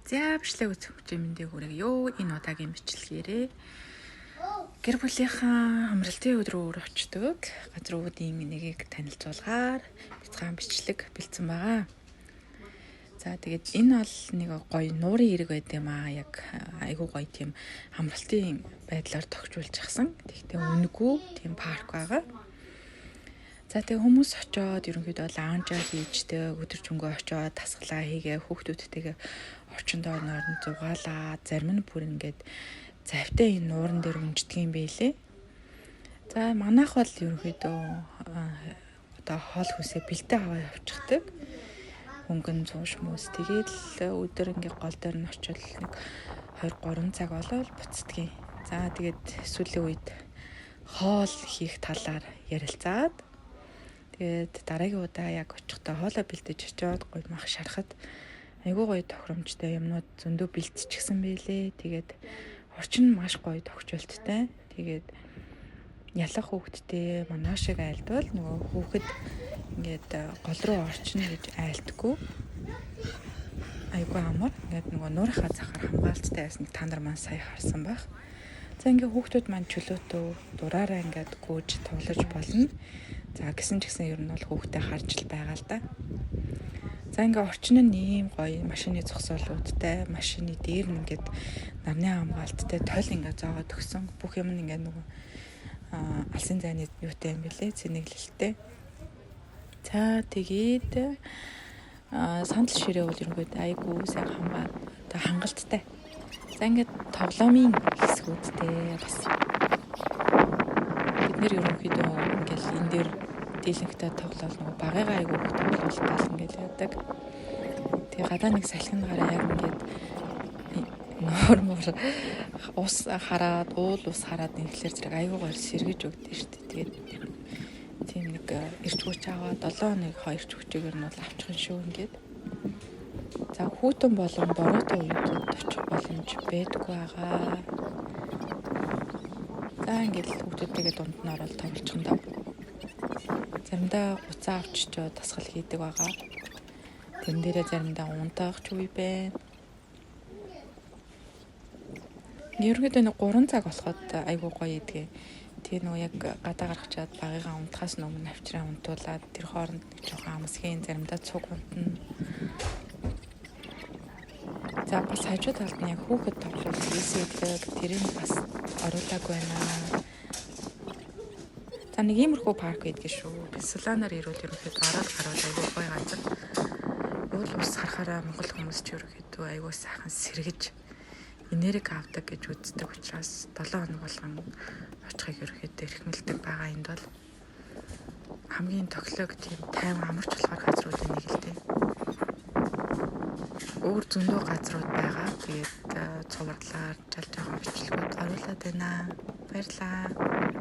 За бичлэг үзэх хэмжээндээ хүргье. Энэ удаагийн бичлэгээрээ гэр бүлийнхаа амралтын өдрөө өөр очдог газруудын нэгийг танилцуулгаар бяцхан бичлэг бэлдсэн байгаа. За тэгээд энэ бол нэг гоё нуурын хэрэг байд юм аа. Яг айгүй гоё тийм амралтын байдлаар тогтжуулж гисэн. Тэгтээ үнэгүй тийм парк байгаа. За тэгээ хүмүүс очиод ерөнхийдөө лаунжаа хийжтэй өдөржингөө очиод тасглаа хийгээ хүүхдүүдтэйгээ орчиндөө нойрон зугаалаа. Зарим нь бүр ингээд завтай энэ нууран дээр үнждэг юм байлээ. За манайх бол ерөнхийдөө одоо хоол хүнсээ бэлдээ аваа явчихдаг. Хөнгөн цууш мөс тэгээд л өдөр ингээд гол дээр нь очиод нэг 2-3 цаг болоод буцдгийг. За тэгээд сүүлийн үед хоол хийх талаар ярилцаад тэгээд дараагийн удаа яг очихдоо хоолоо бэлдэж очиод гоё мах шарахад айгүй гоё тохиромжтой юмнууд зөндөө бэлдчихсэн байлээ. Тэгээд орчин нь маш гоё тогтчолттой. Тэгээд ялах хүүхэдтэй манай шиг айлдвал нөгөө хүүхэд ингээд гол руу орчин гэж айлтгүй. Айгүй амар. Ингээд нөгөө нуурынхаа захаар хамгаалцтай ясныг та нар маань сая харсан байх. За ингээд хүүхдүүд маань чөлөөтөө дураараа ингээд гүйж тоглож болно. За гисэн ч гэсэн ер нь бол хүүхдээ харж л байгаа л да. За ингээ орчин нь ийм гоё машины зогсоолуудтай, машины дээр нь ингээд нарны хамгаалттай тойл ингээ зоогоод өгсөн. Бүх юм ингээ нөгөө алсын зайны юутай юм бэлээ, цэнэглэлтэй. За тэгээд сандал ширээ бол ерөнхийдөө айгүй сайн хангалттай. За ингээ тоглоомын хэсгүүдтэй бас бид нэр ерөнхийдөө ингээл энэ дээр дийлэнхтэй тоглол нөгөө багыгаа айгүй их тоглолтол ингээд яадаг. Тэгээ гадаа нэг салхин гараа яг ингээд нормор ус хараад уул ус хараад нэхлэр зэрэг айгүй гоё сэргэж өгдөө шүү дээ. Тэгээд тийм нэг ирч хүч аваа 7 хоног 2 хүчээр нь бол авчих шүү ингээд. За хүүтэн болон бороотой үеүүдэд очих боломж байдаггүй байгаа. За ингээд хүүхдүүдтэйгээ дунд нь ороод тоглочих юм даа. Заримдаа гуцаа авчичоо тасгал хийдэг байгаа. Тэрэн дээрээ заримдаа унтаах ч үе байна. Ерөнхийдөө нэг 3 цаг болоход айгүй гоё идгээ. Тэгээ нөгөө яг гадаа гаргачаад багыгаа унтахаас өмнө авчраа унтуулаад тэр хооронд нэг жоохон амсгийн заримдаа цуг унтна. За бас хажуу талд нь яг хүүхэд тоглох хийсэдэг. Тэрийг бас оруулаагүй байна. За нэг иймэрхүү парк байдаг шүү. Солоноор ирүүл ерөнхийдөө ороод гараад айгүй гоё газар. Уул ус харахаараа монгол хүмүүс ч ерөнхийдөө айгүй сайхан сэргэж энерги авдаг гэж үздэг учраас 7 хоног болгон очихыг ерөнхийдөө эрхмэлдэг байгаа энд бол хамгийн тоглог тийм тайван амарч болохоор газруудын нэг л дээ. Өөр зөндөө газрууд байгаа. Тэгээд цувралаар жал жоохон бичлэгүүд оруулаад байна. Баярлалаа.